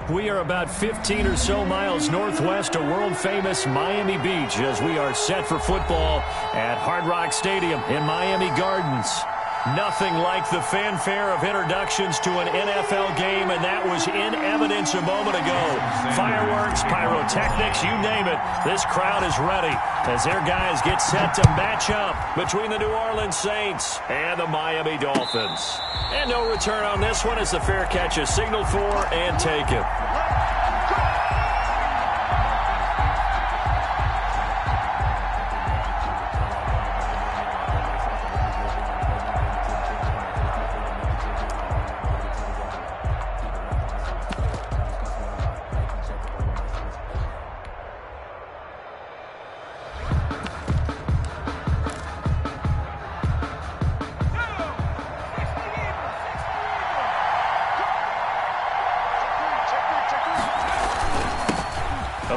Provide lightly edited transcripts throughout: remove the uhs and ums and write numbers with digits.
We are about 15 or so miles northwest of world-famous Miami Beach as we are set for football at Hard Rock Stadium in Miami Gardens. Nothing like the fanfare of introductions to an NFL game, and that was in evidence a moment ago. Fireworks, pyrotechnics, you name it. This crowd is ready as their guys get set to match up between the New Orleans Saints and the Miami Dolphins. And no return on this one as the fair catch is signaled for and taken.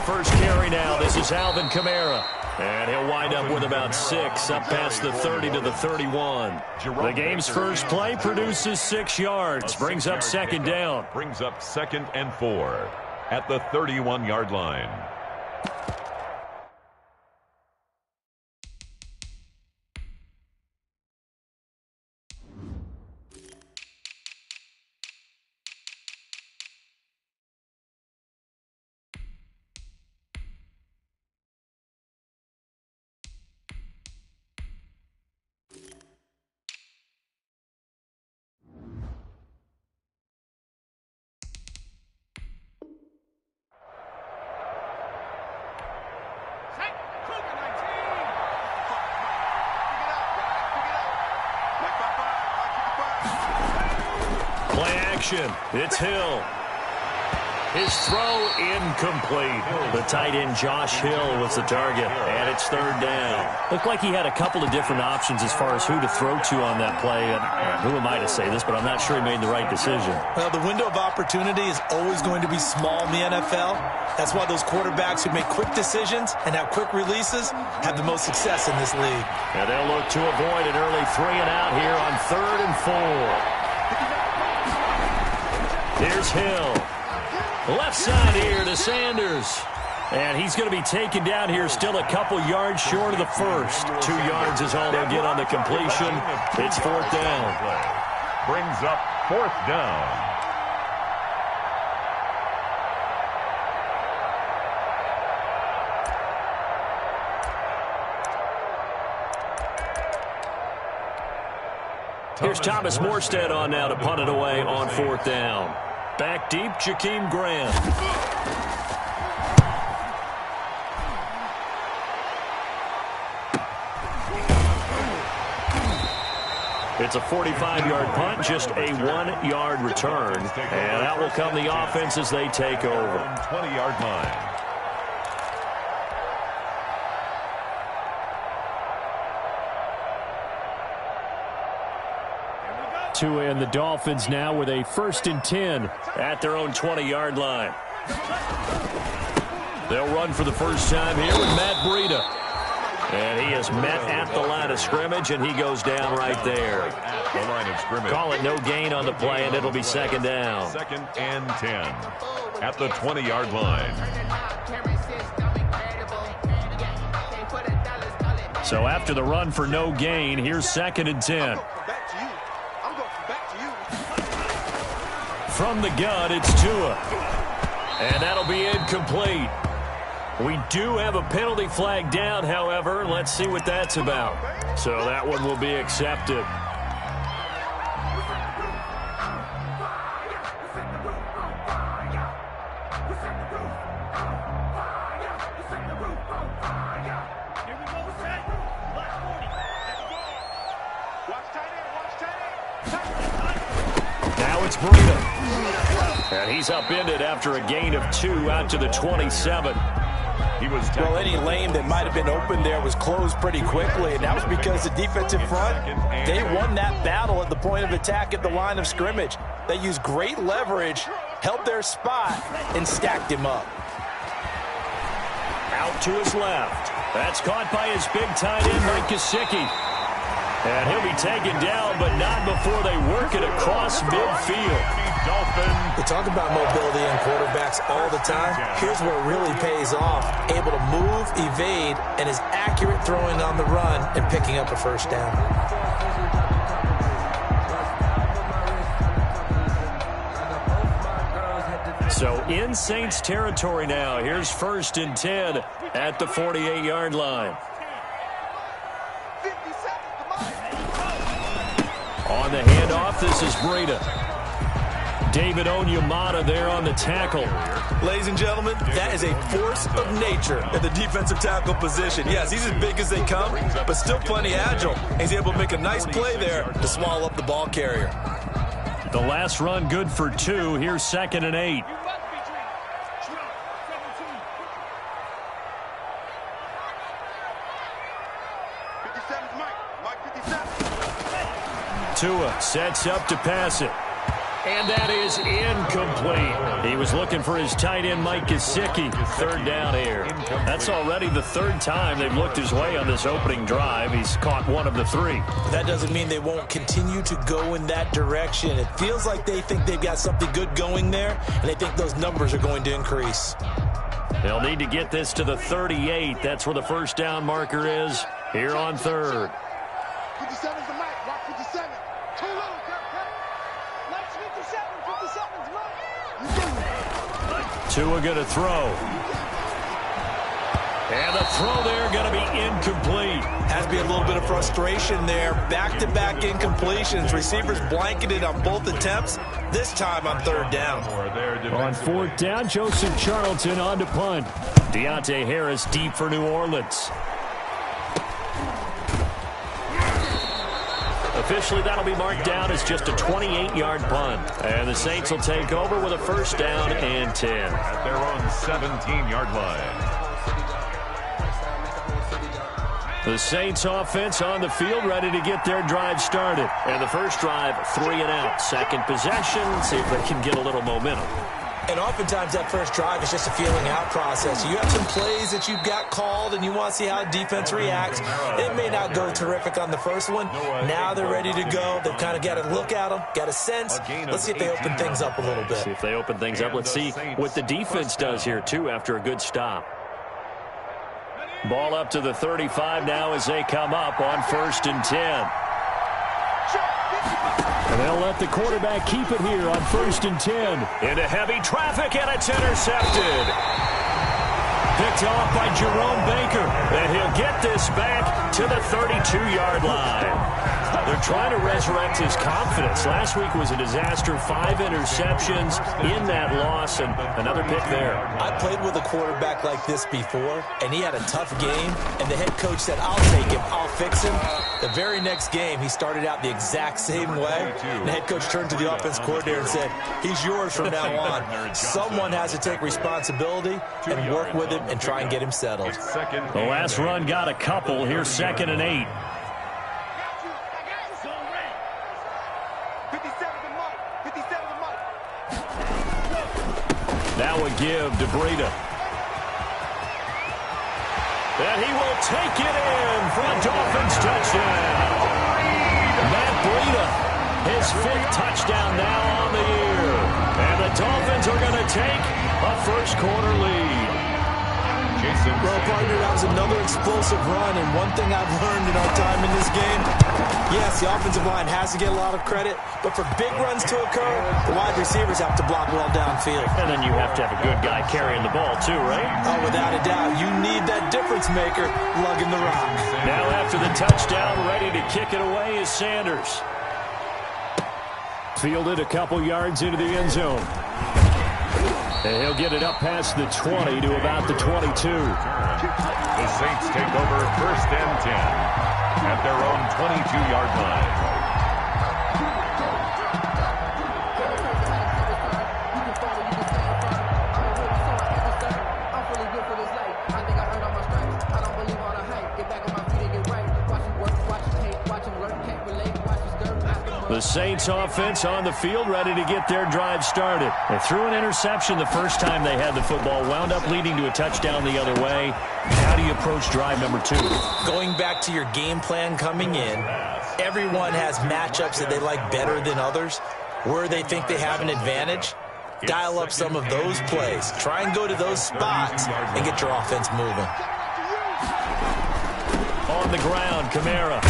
First carry now. This is Alvin Kamara. And he'll wind up with about 6 up past the 30 to the 31. The game's first play produces 6 yards. Brings up second down. Brings up 2nd and 4 at the 31-yard line. It's Hill. His throw incomplete. The tight end Josh Hill was the target, and it's third down. Looked like he had a couple of different options as far as who to throw to on that play. And who am I to say this, but I'm not sure he made the right decision. Well, the window of opportunity is always going to be small in the NFL. That's why those quarterbacks who make quick decisions and have quick releases have the most success in this league. And they'll look to avoid an early 3 and out here on 3rd and 4. Here's Hill. Left side here to Sanders. And he's going to be taken down here still a couple yards short of the first. 2 yards is all they'll get on the completion. It's 4th down. Brings up 4th down. Here's Thomas Morstead on now to punt it away on 4th down. Back deep, Jakeem Grant. It's a 45-yard punt, just a 1-yard return. And out will come the offense as they take over. 20-yard line. And the Dolphins now with a 1st and 10 at their own 20-yard line. They'll run for the first time here with Matt Breida. And he is met at the line of scrimmage, and he goes down right there. At the line of scrimmage. Call it no gain on the play, and it'll be 2nd down. 2nd and 10 at the 20-yard line. So after the run for no gain, here's 2nd and 10. From the gun, it's Tua. And that'll be incomplete. We do have a penalty flag down, however. Let's see what that's about. So that one will be accepted. Now it's Breida. And he's upended after a gain of 2 out to the 27. Well, any lane that might have been open there was closed pretty quickly, and that was because the defensive front, they won that battle at the point of attack at the line of scrimmage. They used great leverage, held their spot, and stacked him up. Out to his left. That's caught by his big tight end, Mike Gesicki. And he'll be taken down, but not before they work it across midfield. We talk about mobility in quarterbacks all the time. Here's where it really pays off. Able to move, evade, and is accurate throwing on the run and picking up a first down. So in Saints territory now. Here's 1st and 10 at the 48-yard line. On the handoff, this is Breida. David Onyemata there on the tackle. Ladies and gentlemen, that is a force of nature at the defensive tackle position. Yes, he's as big as they come, but still plenty agile. He's able to make a nice play there to swallow up the ball carrier. The last run good for 2. Here's 2nd and 8. Tua sets up to pass it. And that is incomplete. He was looking for his tight end, Mike Gesicki. 3rd down here. That's already the 3rd time they've looked his way on this opening drive. He's caught 1 of the 3. That doesn't mean they won't continue to go in that direction. It feels like they think they've got something good going there, and they think those numbers are going to increase. They'll need to get this to the 38. That's where the first down marker is here on 3rd. 57's the mic. Rock 57. Too little, cut. Let's 57's Tua going to throw. And the throw there going to be incomplete. Has to be a little bit of frustration there. Back-to-back incompletions. Receivers blanketed on both attempts. This time on 3rd down. On 4th down, Joseph Charlton on to punt. Deontay Harris deep for New Orleans. Officially, that'll be marked down as just a 28-yard punt. And the Saints will take over with a 1st down and 10. At their own 17-yard line. The Saints offense on the field, ready to get their drive started. And the first drive, 3 and out. Second possession, see if they can get a little momentum. And oftentimes that first drive is just a feeling out process. You have some plays that you've got called and you want to see how defense reacts. It may not go terrific on the first one. Now they're ready to go. They've kind of got to look at them, got a sense. Let's see if they open things up a little bit. See if they open things up. Let's see what the defense does here, too, after a good stop. Ball up to the 35 now as they come up on 1st and 10. And they'll let the quarterback keep it here on 1st and 10. Into heavy traffic, and it's intercepted. Picked off by Jerome Baker. And he'll get this back to the 32-yard line. They're trying to resurrect his confidence. Last week was a disaster. 5 interceptions in that loss, and another pick there. I played with a quarterback like this before, and he had a tough game, and the head coach said, I'll take him, I'll fix him. The very next game, he started out the exact same way. And the head coach turned to the offense coordinator and said, he's yours from now on. Someone has to take responsibility and work with him and try and get him settled. The last run got a couple. Here's 2nd and 8. That would give to Breida. And he will take it in for a Dolphins touchdown. Matt Breida, his 5th touchdown now on the year. And the Dolphins are going to take a first-quarter lead. Well, partner, that was another explosive run, and one thing I've learned in our time in this game, yes, the offensive line has to get a lot of credit, but for big runs to occur, the wide receivers have to block well downfield. And then you have to have a good guy carrying the ball, too, right? Oh, without a doubt. You need that difference maker lugging the rock. Now after the touchdown, ready to kick it away is Sanders. Fielded a couple yards into the end zone. And he'll get it up past the 20 to about the 22. The Saints take over 1st and 10 at their own 22-yard line. The Saints offense on the field, ready to get their drive started. They threw an interception the first time they had the football, wound up leading to a touchdown the other way. How do you approach drive number 2? Going back to your game plan coming in everyone has matchups that they like better than others, where they think they have an advantage. Dial up some of those plays. Try and go to those spots and get your offense moving. On the ground, Kamara.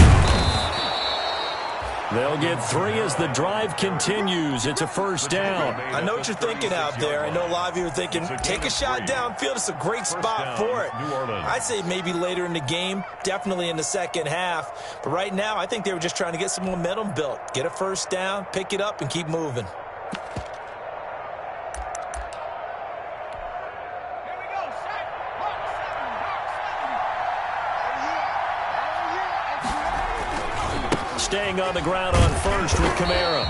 They'll get 3 as the drive continues. It's a first down. I know what you're thinking out there. I know a lot of you are thinking, take a shot downfield. It's a great spot for it. I'd say maybe later in the game, definitely in the second half. But right now, I think they were just trying to get some momentum built. Get a first down, pick it up, and keep moving. Staying on the ground on first with Kamara.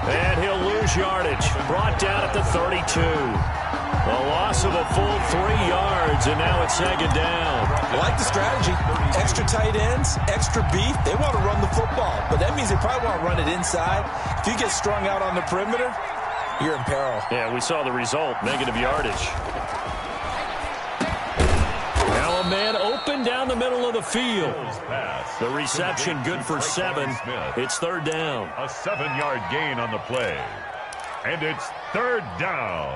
And he'll lose yardage. Brought down at the 32. A loss of a full 3 yards, and now it's second down. I like the strategy. Extra tight ends, extra beef. They want to run the football, but that means they probably want to run it inside. If you get strung out on the perimeter, you're in peril. Yeah, we saw the result, negative yardage. Now a man open down the middle of the field. The reception good for 7. It's third down. A 7-yard gain on the play. And it's third down.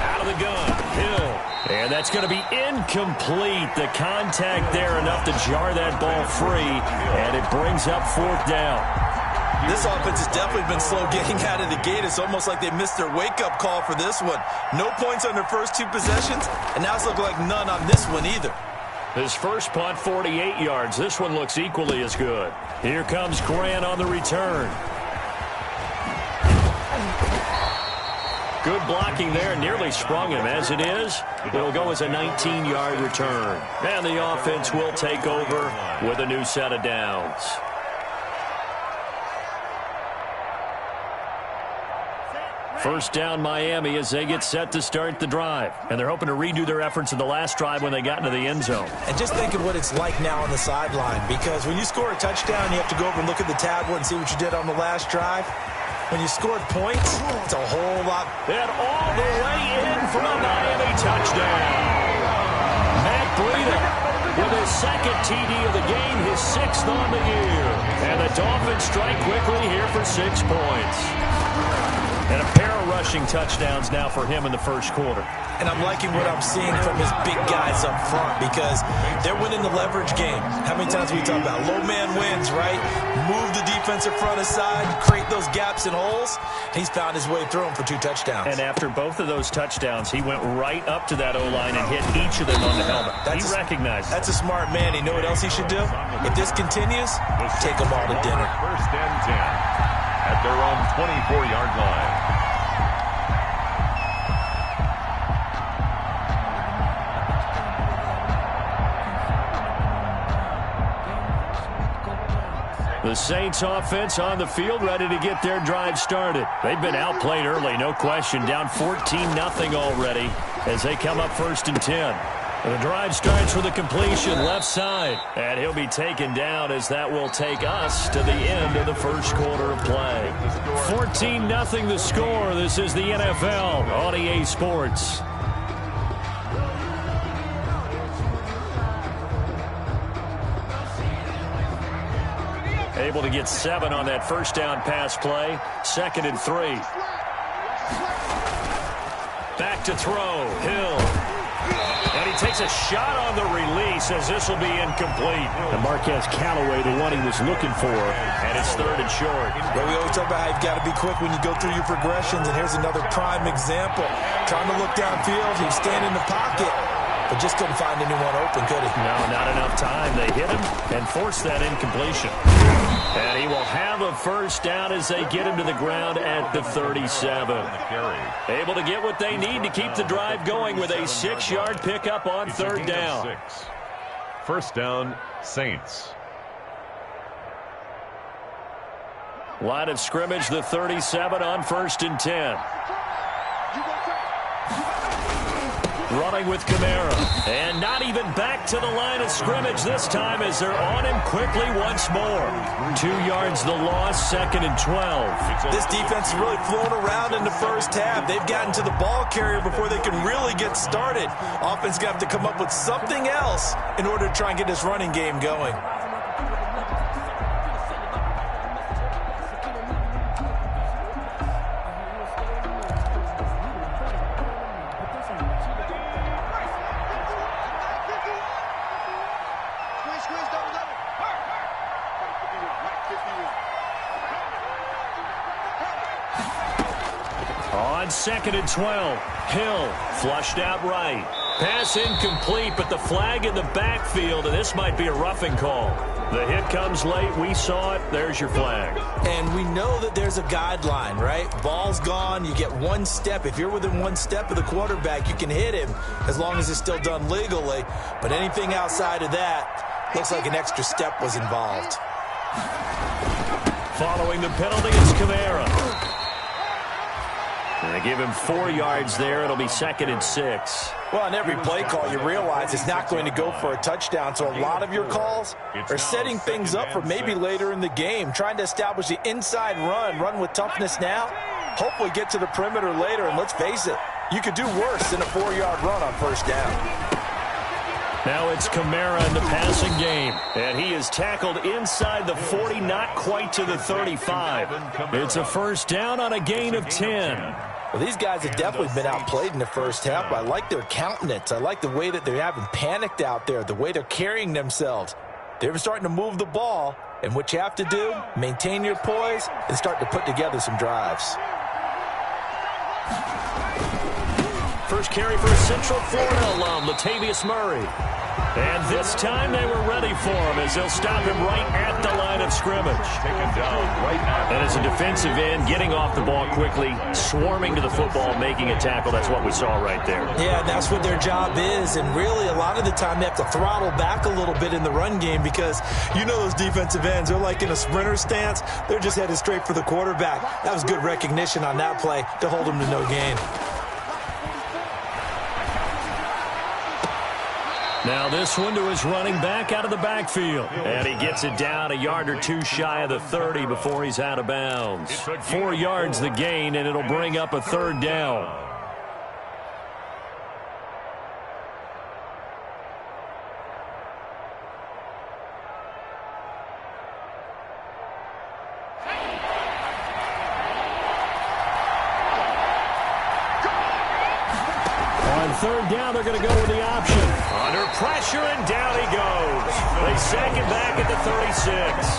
Out of the gun. Hill. And that's going to be incomplete. The contact there enough to jar that ball free. And it brings up fourth down. This offense has definitely been slow getting out of the gate. It's almost like they missed their wake-up call for this one. No points on their first 2 possessions, and now it's looking like none on this one either. His first punt, 48 yards. This one looks equally as good. Here comes Grant on the return. Good blocking there. Nearly sprung him. As it is, it'll go as a 19-yard return. And the offense will take over with a new set of downs. First down Miami as they get set to start the drive. And they're hoping to redo their efforts in the last drive when they got into the end zone. And just think of what it's like now on the sideline, because when you score a touchdown, you have to go over and look at the tablet and see what you did on the last drive. When you scored points, it's a whole lot. And all the way in for a Miami touchdown. Matt Breida with his second TD of the game, his 6th on the year. And the Dolphins strike quickly here for 6 points. And a pair of rushing touchdowns now for him in the first quarter. And I'm liking what I'm seeing from his big guys up front, because they're winning the leverage game. How many times we talk about low man wins, right? Move the defensive front aside, create those gaps and holes. He's found his way through them for 2 touchdowns. And after both of those touchdowns, he went right up to that O-line and hit each of them on the helmet. He recognized it. That's a smart man. You know what else he should do? If this continues, take them all to dinner. First and 10 at their own 24-yard line. The Saints offense on the field, ready to get their drive started. They've been outplayed early, no question. Down 14-0 already as they come up first and 10. And the drive starts with a completion left side. And he'll be taken down as that will take us to the end of the first quarter of play. 14-0 the score. This is the NFL on EA Sports. Able to get 7 on that first down pass play. 2nd and 3. Back to throw. Hill. And he takes a shot on the release as this will be incomplete. And Marquez Callaway, the one he was looking for. And it's 3rd and short. Yeah, we always talk about how you've got to be quick when you go through your progressions. And here's another prime example. Trying to look downfield. He was standing in the pocket, but just couldn't find anyone open, could he? No, not enough time. They hit him and forced that incompletion. And he will have a first down as they get him to the ground at the 37. Able to get what they need to keep the drive going with a 6-yard pickup on 3rd down. First down, Saints. Line of scrimmage, the 37 on 1st and 10. running with Kamara. And not even back to the line of scrimmage this time as they're on him quickly once more. 2 yards the loss, 2nd and 12. This defense is really flown around in the first half. They've gotten to the ball carrier before they can really get started. Offense got to come up with something else in order to try and get this running game going. On 2nd and 12, Hill flushed out right. Pass incomplete, but the flag in the backfield, and this might be a roughing call. The hit comes late. We saw it. There's your flag. And we know that there's a guideline, right? Ball's gone. You get 1 step. If you're within 1 step of the quarterback, you can hit him as long as it's still done legally. But anything outside of that, looks like an extra step was involved. Following the penalty, it's Kamara. And they give him 4 yards there. It'll be 2nd and 6. Well, on every play call, you realize it's not going to go for a touchdown. So a lot of your calls are setting things up for maybe later in the game, trying to establish the inside run with toughness now, hopefully get to the perimeter later. And let's face it, you could do worse than a 4-yard run on first down. Now it's Kamara in the passing game, and he is tackled inside the 40, not quite to the 35. It's a first down on a gain of 10. Well, these guys have definitely been outplayed in the first half, but I like their countenance. I like the way that they haven't panicked out there, the way they're carrying themselves. They're starting to move the ball, and what you have to do, maintain your poise and start to put together some drives. First carry for a Central Florida alum, Latavius Murray. And this time they were ready for him as they'll stop him right at the line of scrimmage. Taken down right at. And as a defensive end, getting off the ball quickly, swarming to the football, making a tackle. That's what we saw right there. Yeah, and that's what their job is. And really, a lot of the time, they have to throttle back a little bit in the run game because you know those defensive ends, they're like in a sprinter stance. They're just headed straight for the quarterback. That was good recognition on that play to hold him to no gain. Now this one to his running back out of the backfield. And he gets it down a yard or 2 shy of the 30 before he's out of bounds. 4 yards the gain, and it'll bring up a 3rd down. On 3rd down, they're going to go with the option. Under pressure, and down he goes. They sack him back at the 36.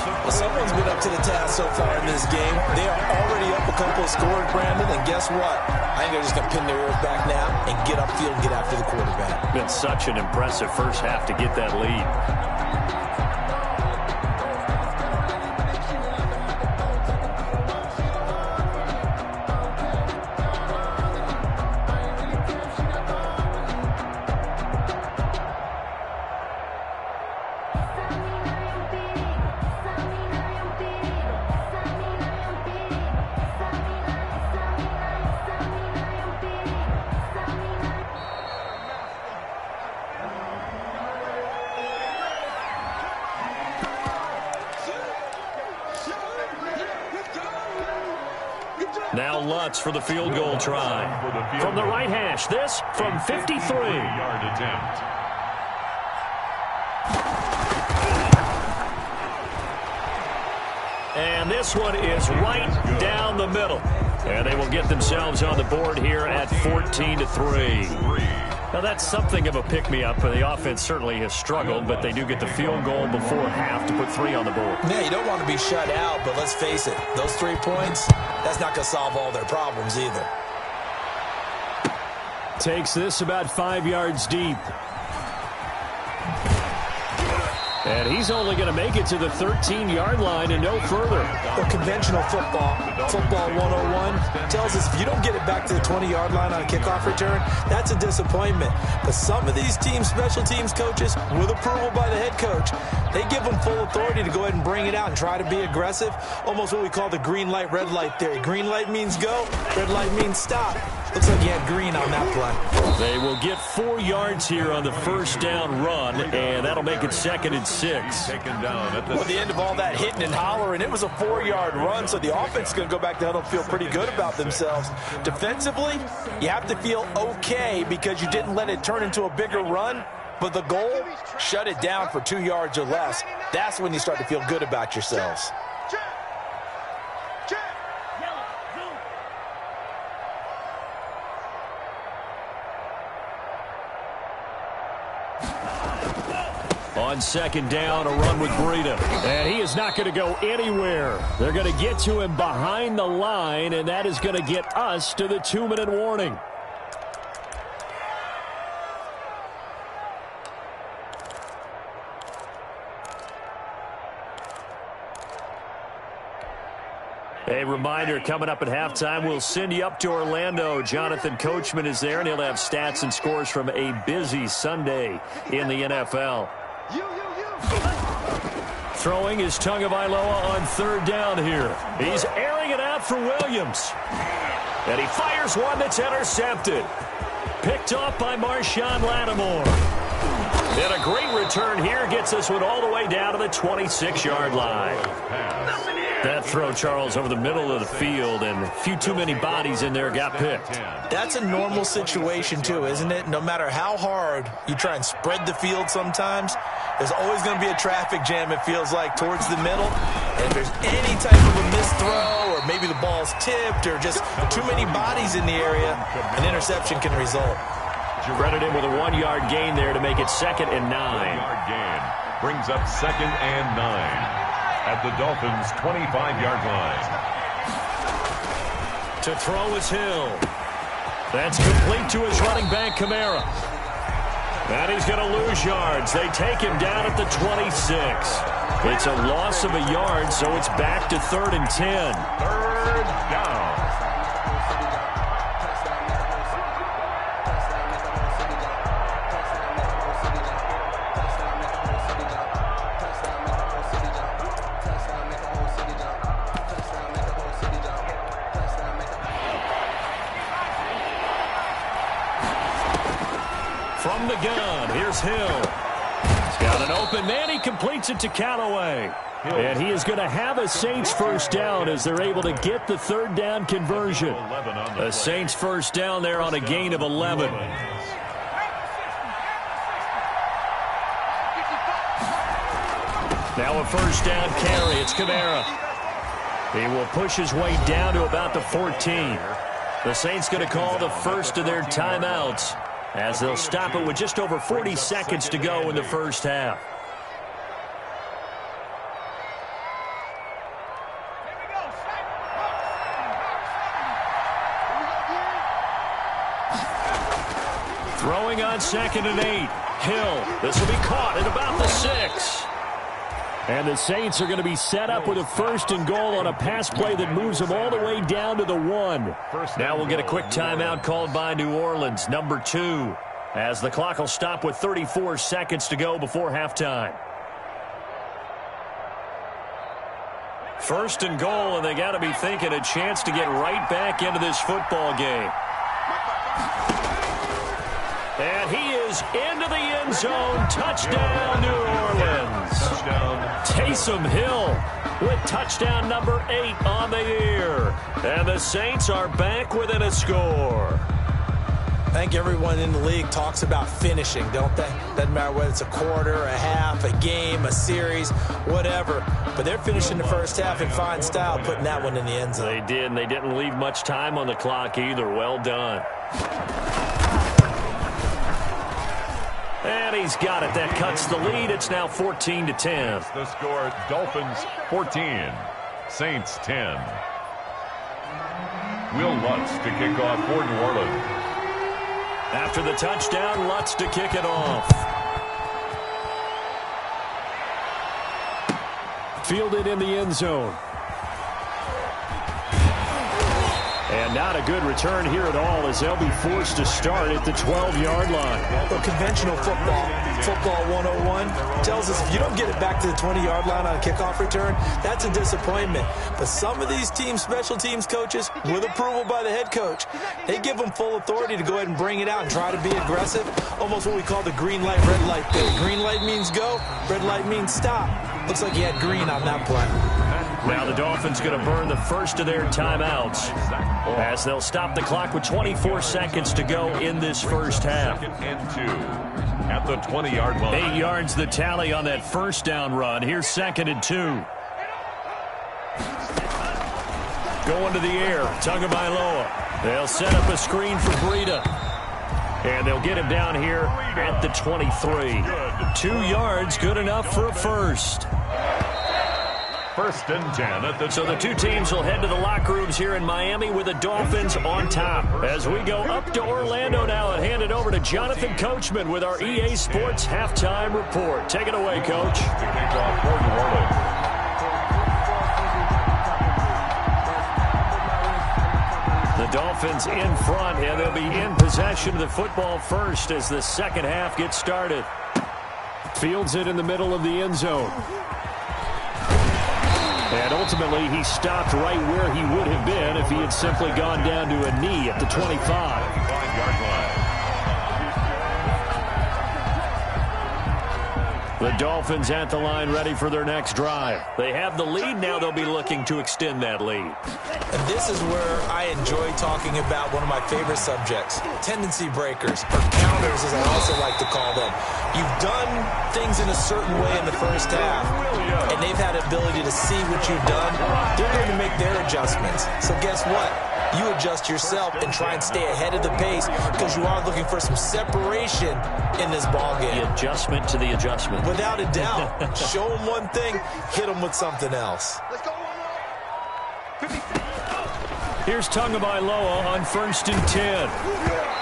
Well, someone's been up to the task so far in this game. They are already up a couple of scores, Brandon, and guess what? I think they're just going to pin their ears back now and get upfield and get after the quarterback. Been such an impressive first half to get that lead. Now Lutz for the field goal try. From the right hash, this from 53. 3-yard attempt. And this one is right down the middle. And they will get themselves on the board here at 14-3. Now that's something of a pick-me-up, and the offense certainly has struggled, but they do get the field goal before half to put 3 on the board. Yeah, you don't want to be shut out, but let's face it, those 3 points, that's not going to solve all their problems either. Takes this about 5 yards deep. And he's only going to make it to the 13-yard line and no further. Well, conventional football 101, tells us if you don't get it back to the 20-yard line on a kickoff return, that's a disappointment. But some of these teams, special teams coaches, with approval by the head coach, they give them full authority to go ahead and bring it out and try to be aggressive. Almost what we call the green light, red light theory. Green light means go, red light means stop. Looks like he had green on that play. They will get 4 yards here on the first down run, and that'll make it 2nd and 6. Taken down at the Well, at the end of all that hitting and hollering, it was a 4-yard run, so the offense is going to go back to huddle and feel pretty good about themselves. Defensively, you have to feel okay because you didn't let it turn into a bigger run, but the goal, shut it down for 2 yards or less. That's when you start to feel good about yourselves. On 2nd down, a run with Breida. And he is not going to go anywhere. They're going to get to him behind the line, and that is going to get us to the 2-minute warning. A reminder, coming up at halftime, we'll send you up to Orlando. Jonathan Coachman is there, and he'll have stats and scores from a busy Sunday in the NFL. Throwing is Tagovailoa on 3rd down here. He's airing it out for Williams. And he fires one that's intercepted. Picked off by Marshawn Lattimore. And a great return here gets us one all the way down to the 26-yard line. That throw, Charles, over the middle of the field, and a few too many bodies in there got picked. That's a normal situation, too, isn't it? No matter how hard you try and spread the field sometimes, there's always going to be a traffic jam, it feels like, towards the middle. And if there's any type of a missed throw, or maybe the ball's tipped, or just too many bodies in the area, an interception can result. Credit him with a 1-yard gain there to make it 2nd and 9. 1-yard gain brings up 2nd and 9 at the Dolphins' 25-yard line. To throw is Hill. That's complete to his running back, Kamara. And he's going to lose yards. They take him down at the 26. It's a loss of a yard, so it's back to 3rd and 10. 3rd down. From the gun, here's Hill. He's got an open man. He completes it to Callaway. And he is going to have a Saints first down as they're able to get the 3rd down conversion. A Saints first down there on a gain of 11. Now a first down carry. It's Kamara. He will push his way down to about the 14. The Saints going to call the first of their timeouts, as they'll stop it with just over 40 seconds to go in the first half. Throwing on 2nd and 8. Hill. This will be caught at about the 6. And the Saints are going to be set up with a 1st and goal on a pass play that moves them all the way down to the 1. Now we'll get a quick timeout called by New Orleans, number 2, as the clock will stop with 34 seconds to go before halftime. 1st and goal, and they got to be thinking a chance to get right back into this football game. And he is into the end zone. Touchdown, New Orleans. Touchdown. Taysom Hill with touchdown number 8 on the year. And the Saints are back within a score. I think everyone in the league talks about finishing, don't they? Doesn't matter whether it's a quarter, a half, a game, a series, whatever. But they're finishing the first half in fine style, putting that one in the end zone. They did, and they didn't leave much time on the clock either. Well done. And he's got it. That cuts the lead. It's now 14-10. The score, Dolphins 14, Saints 10. Will Lutz to kick off for New Orleans. After the touchdown, Lutz to kick it off. Fielded in the end zone. And not a good return here at all as they'll be forced to start at the 12-yard line. Well, conventional football 101 tells us if you don't get it back to the 20-yard line on a kickoff return, that's a disappointment. But some of these special teams coaches, with approval by the head coach, they give them full authority to go ahead and bring it out and try to be aggressive. Almost what we call the green light, red light thing. Green light means go, red light means stop. Looks like he had green on that play. Now the Dolphins going to burn the first of their timeouts as they'll stop the clock with 24 seconds to go in this first half. And 2 at the 20-yard line. 8 yards the tally on that first down run. Here's 2nd and 2. Going to the air, Tagovailoa. They'll set up a screen for Breida. And they'll get him down here at the 23. 2 yards, good enough for a first. 1st and 10 at the... So the two teams will head to the locker rooms here in Miami with the Dolphins on top. As we go up to Orlando now and hand it over to Jonathan Coachman with our EA Sports Halftime Report. Take it away, Coach. Kickoff for New Orleans. The Dolphins in front, and they'll be in possession of the football first as the second half gets started. Fields it in the middle of the end zone. And ultimately, he stopped right where he would have been if he had simply gone down to a knee at the 25. 5-yard line. The Dolphins at the line ready for their next drive. They have the lead. Now they'll be looking to extend that lead. And this is where I enjoy talking about one of my favorite subjects, tendency breakers, or counters as I also like to call them. You've done things in a certain way in the first half, and they've had the ability to see what you've done. They're going to make their adjustments. So guess what? You adjust yourself and try and stay ahead of the pace because you are looking for some separation in this ball game. The adjustment to the adjustment. Without a doubt. Show them one thing, hit them with something else. Let's go. Here's Tagovailoa on 1st and 10.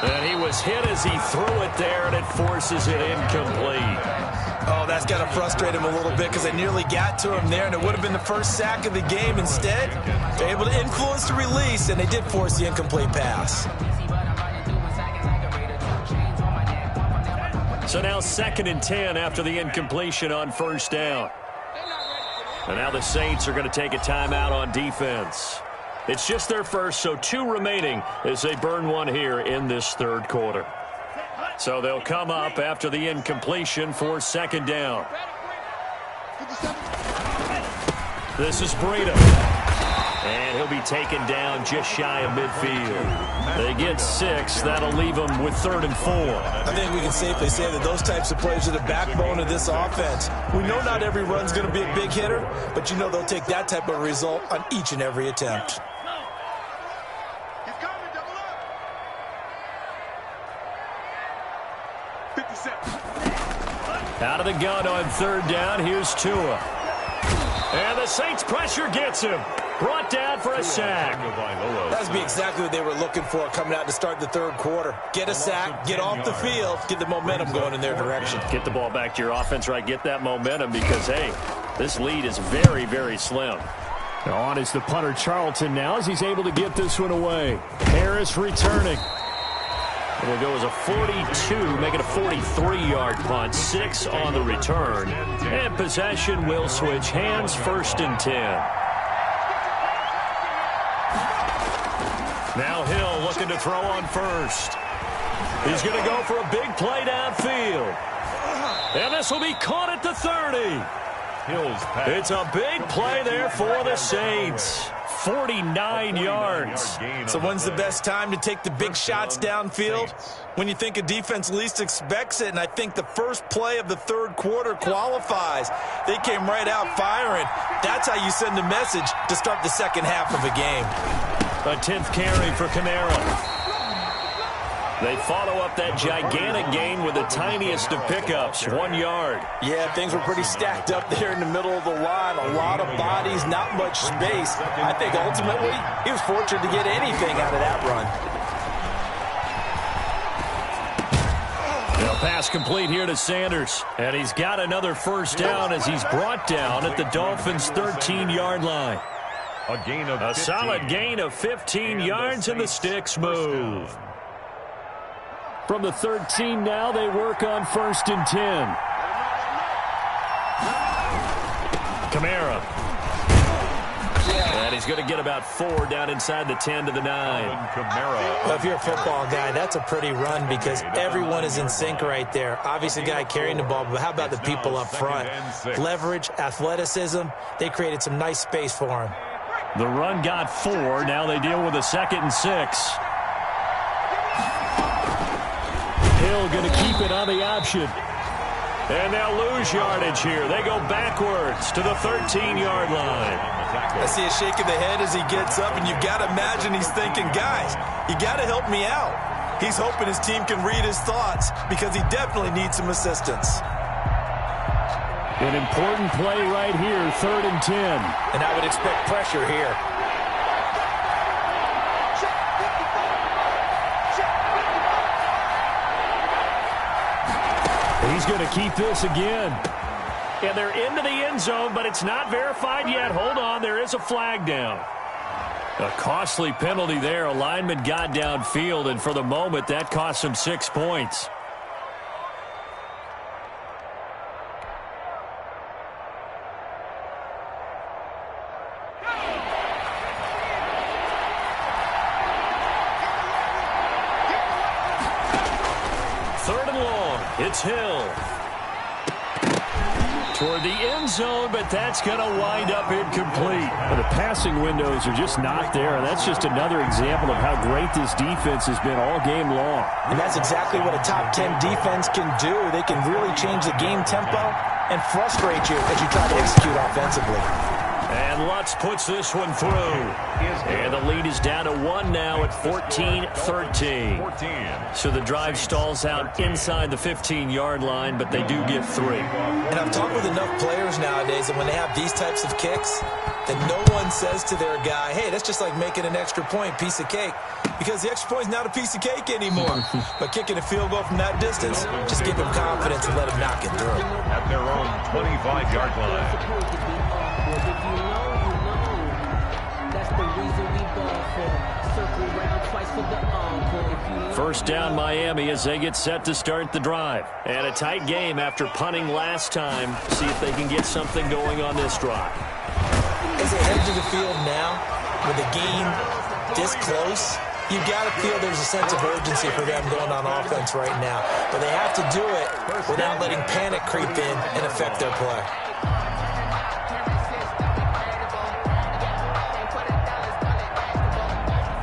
And he was hit as he threw it there, and it forces it incomplete. Oh, that's got to frustrate him a little bit because they nearly got to him there, and it would have been the first sack of the game. Instead, they're able to influence the release, and they did force the incomplete pass. So now 2nd and 10 after the incompletion on 1st down. And now the Saints are going to take a timeout on defense. It's just their first, so 2 remaining as they burn one here in this 3rd quarter. So they'll come up after the incompletion for 2nd down. This is Breida. And he'll be taken down just shy of midfield. They get 6. That'll leave them with 3rd and 4. I think we can safely say that those types of plays are the backbone of this offense. We know not every run's going to be a big hitter, but you know they'll take that type of result on each and every attempt. Out of the gun on 3rd down, here's Tua. And the Saints pressure gets him. Brought down for a sack. That would be exactly what they were looking for coming out to start the 3rd quarter. Get a sack, get off the field, get the momentum going in their direction. Get the ball back to your offense, right? Get that momentum because, hey, this lead is very, very slim. On is the punter Charlton now as he's able to get this one away. Harris returning. It'll go as a 42, make it a 43-yard punt. 6 on the return. And possession will switch hands, 1st and 10. Now Hill looking to throw on 1st. He's going to go for a big play downfield. And this will be caught at the 30. It's a big play there for the Saints. 49 yards. So when's the best time to take the big shots downfield? When you think a defense least expects it, and I think the first play of the 3rd quarter qualifies. They came right out firing. That's how you send a message to start the second half of a game. A 10th carry for Kamara. They follow up that gigantic gain with the tiniest of pickups, 1 yard. Yeah, things were pretty stacked up there in the middle of the line. A lot of bodies, not much space. I think ultimately he was fortunate to get anything out of that run. Pass complete here to Sanders. And he's got another 1st down as he's brought down at the Dolphins' 13-yard line. A solid gain of 15 yards, and the sticks move. From the 13 now, they work on 1st and 10. Kamara. And he's going to get about 4 down inside the 10 to the 9. Well, if you're a football guy, that's a pretty run because everyone is in sync right there. Obviously, the guy carrying the ball, but how about the people up front? Leverage, athleticism, they created some nice space for him. The run got 4. Now they deal with a 2nd and 6. Hill going to keep it on the option. And they'll lose yardage here. They go backwards to the 13-yard line. I see a shake of the head as he gets up, and you've got to imagine he's thinking, guys, you got to help me out. He's hoping his team can read his thoughts because he definitely needs some assistance. An important play right here, 3rd and 10. And I would expect pressure here. He's going to keep this again. And they're into the end zone, but it's not verified yet. Hold on, there is a flag down. A costly penalty there. A lineman got downfield, and for the moment, that cost him 6 points. It's Hill. Toward the end zone, but that's going to wind up incomplete. The passing windows are just not there. That's just another example of how great this defense has been all game long. And that's exactly what a top 10 defense can do. They can really change the game tempo and frustrate you as you try to execute offensively. And Lutz puts this one through. And the lead is down to 1 now at 14-13. So the drive stalls out inside the 15-yard line, but they do get 3. And I've talked with enough players nowadays that when they have these types of kicks, that no one says to their guy, hey, that's just like making an extra point, piece of cake. Because the extra point is not a piece of cake anymore. But kicking a field goal from that distance, just give him confidence and let him knock it through. At their own 25-yard line. First down Miami as they get set to start the drive. And a tight game after punting last time. See if they can get something going on this drive. As they head to the field now, with the game this close, you've got to feel there's a sense of urgency for them going on offense right now. But they have to do it without letting panic creep in and affect their play.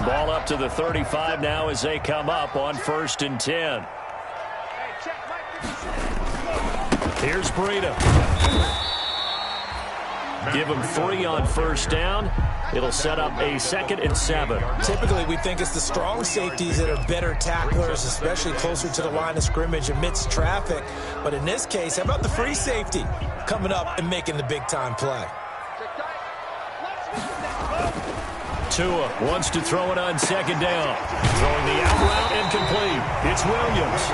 Ball up to the 35 now as they come up on 1st and 10. Here's Breida. Give him 3 on 1st down. It'll set up a 2nd and 7. Typically, we think it's the strong safeties that are better tacklers, especially closer to the line of scrimmage amidst traffic. But in this case, how about the free safety coming up and making the big-time play? Tua wants to throw it on 2nd down. Throwing the out route incomplete. It's Williams.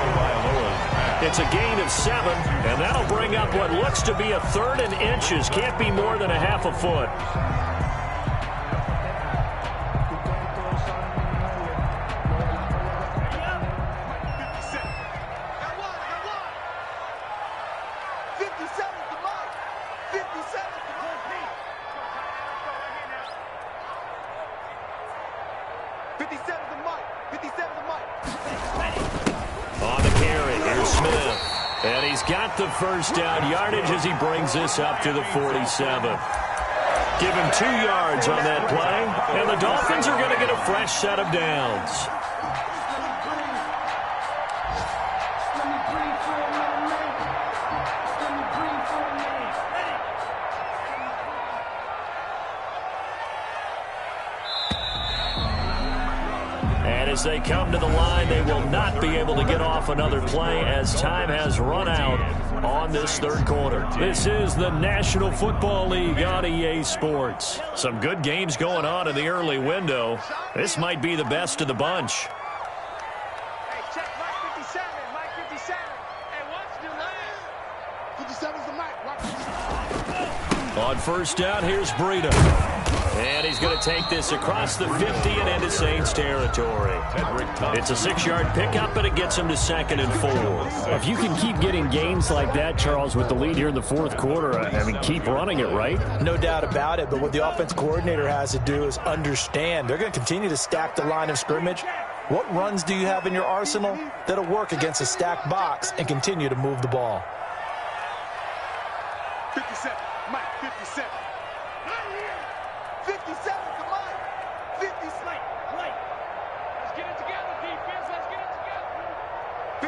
It's a gain of 7, and that'll bring up what looks to be a 3rd and inches. Can't be more than a half a foot. Got the first down yardage as he brings this up to the 47. Give him 2 yards on that play, and the Dolphins are going to get a fresh set of downs. As they come to the line, they will not be able to get off another play as time has run out on this 3rd quarter. This is the National Football League on EA Sports. Some good games going on in the early window. This might be the best of the bunch. Hey, check Mike 57. Mike 57. Hey, what's your last? 57's the mic. On 1st down, here's Breida. And he's going to take this across the 50 and into Saints territory. It's a 6-yard pickup, but it gets him to 2nd and 4. If you can keep getting gains like that, Charles, with the lead here in the fourth quarter, I mean, keep running it, right? No doubt about it, but what the offense coordinator has to do is understand. They're going to continue to stack the line of scrimmage. What runs do you have in your arsenal that'll work against a stacked box and continue to move the ball? 57, Mike, 57. 57 to Mike. 50 Mike. Let's get it together, defense. Let's get it together.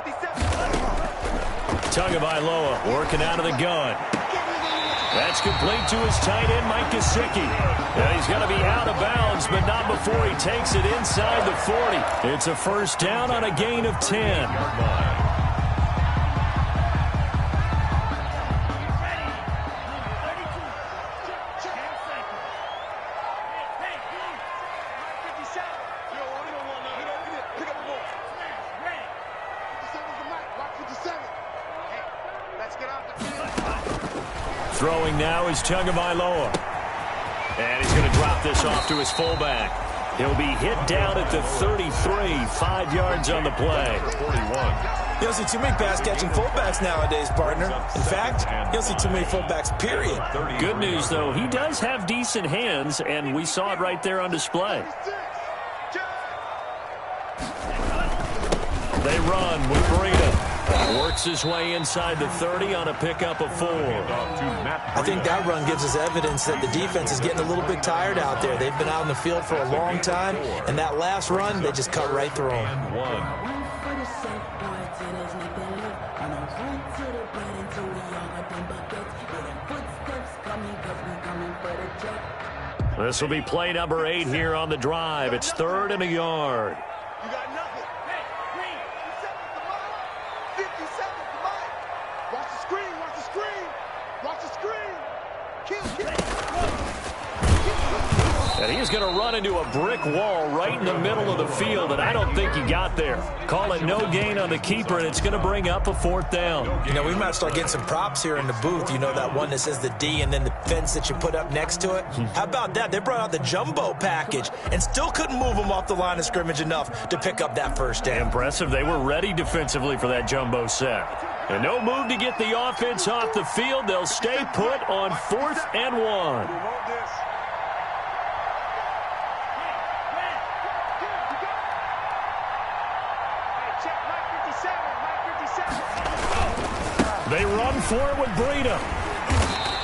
57. Tagovailoa working out of the gun. That's complete to his tight end, Mike Gesicki. And he's going to be out of bounds, but not before he takes it inside the 40. It's a first down on a gain of 10. Throwing now is Tagovailoa. And he's going to drop this off to his fullback. He'll be hit down at the 33, 5 yards on the play. 41. You don't see too many pass-catching fullbacks nowadays, partner. In fact, you don't see too many fullbacks, period. Good news, though, he does have decent hands, and we saw it right there on display. They run with Breida. Works his way inside the 30 on a pickup of 4. I think that run gives us evidence that the defense is getting a little bit tired out there. They've been out on the field for a long time, and that last run, they just cut right through them. This will be play number 8 here on the drive. It's 3rd and a yard. You got nothing. Hey, Green. 57 to Mike. Watch the screen. Watch the screen. Watch the screen. Kill. And he's going to run into a brick wall right in the middle of the field, and I don't think he got there. Call it no gain on the keeper, and it's going to bring up a 4th down. You know, we might start getting some props here in the booth. You know, that one that says the D and then the fence that you put up next to it? How about that? They brought out the jumbo package and still couldn't move them off the line of scrimmage enough to pick up that first down. Impressive. They were ready defensively for that jumbo set. And no move to get the offense off the field. They'll stay put on 4th and 1. They run for it with Breida.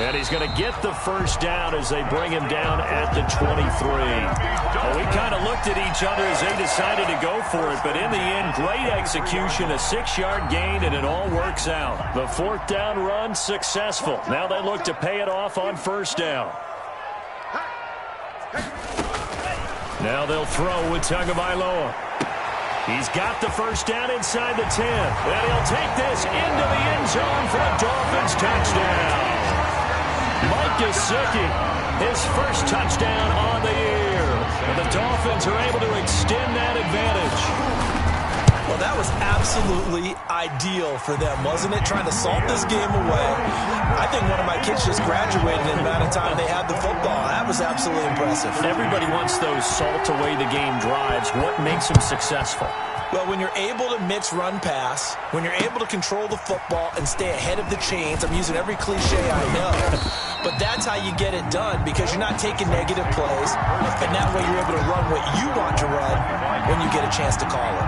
And he's going to get the first down as they bring him down at the 23. Well, we kind of looked at each other as they decided to go for it, but in the end, great execution, a 6-yard gain, and it all works out. The 4th down run successful. Now they look to pay it off on first down. Now they'll throw with Tagovailoa. He's got the first down inside the 10. And he'll take this into the end zone for a Dolphins touchdown. Mike Gesicki, his first touchdown on the year. And the Dolphins are able to extend that advantage. Well, that was absolutely ideal for them, wasn't it? Trying to salt this game away. I think one of my kids just graduated in the amount of time they had the football. That was absolutely impressive. Everybody wants those salt away the game drives. What makes them successful? Well, when you're able to mix run pass, when you're able to control the football and stay ahead of the chains, I'm using every cliche I know, but that's how you get it done because you're not taking negative plays, and that way you're able to run what you want to run when you get a chance to call it.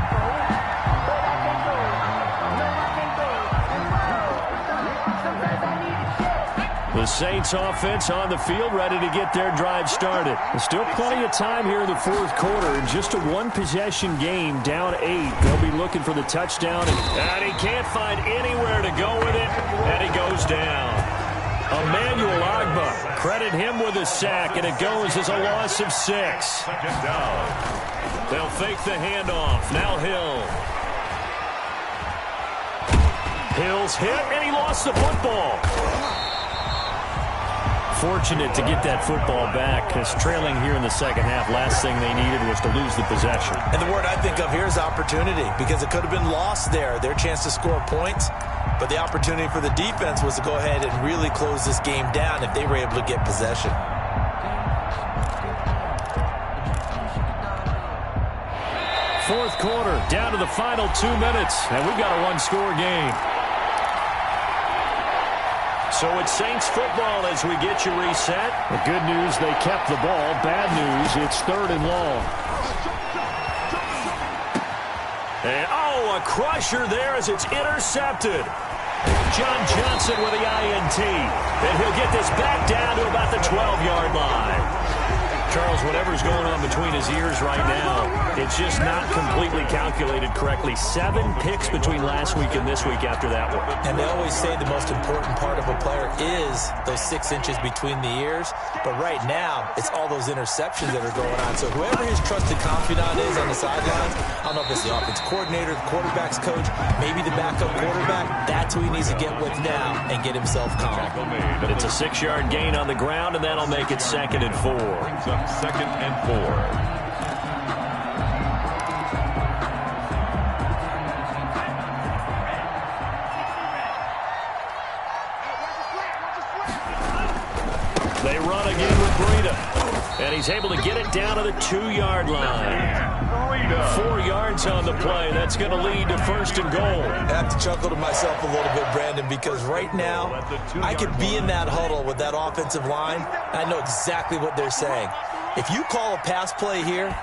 The Saints offense on the field, ready to get their drive started. There's still plenty of time here in the 4th quarter. Just a one-possession game, down 8. They'll be looking for the touchdown. And he can't find anywhere to go with it, and he goes down. Emmanuel Ogbah, credit him with a sack, and it goes as a loss of 6. Second down. They'll fake the handoff. Now Hill. Hill's hit, and he lost the football. Fortunate to get that football back because trailing here in the second half, last thing they needed was to lose the possession. And the word I think of here is opportunity because it could have been lost there, their chance to score points. But the opportunity for the defense was to go ahead and really close this game down if they were able to get possession. fourth quarter, down to the final 2 minutes, and we've got a one-score game. So it's Saints football as we get you reset. The good news, they kept the ball. Bad news, it's 3rd and long. And, a crusher there as it's intercepted. John Johnson with the INT. And he'll get this back down to about the 12-yard line. Charles, whatever's going on between his ears right now, it's just not completely calculated correctly. 7 picks between last week and this week after that one. And they always say the most important part of a player is those 6 inches between the ears. But right now, it's all those interceptions that are going on. So whoever his trusted confidant is on the sidelines, I don't know if it's the offense coordinator, the quarterback's coach, maybe the backup quarterback, that's who he needs to get with now and get himself calm. It's a 6-yard gain on the ground, and that'll make it 2nd and 4. 2nd and 4. They run again with Breida. And he's able to get it down to the 2-yard line. 4 yards on the play. That's going to lead to 1st and goal. I have to chuckle to myself a little bit, Brandon, because right now I could be in that huddle with that offensive line. I know exactly what they're saying. If you call a pass play here,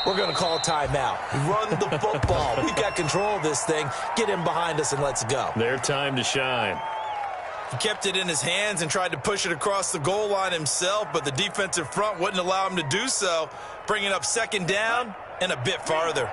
we're going to call a timeout. Run the football. We've got control of this thing. Get him behind us and let's go. Their time to shine. He kept it in his hands and tried to push it across the goal line himself, but the defensive front wouldn't allow him to do so, bringing up 2nd down and a bit farther.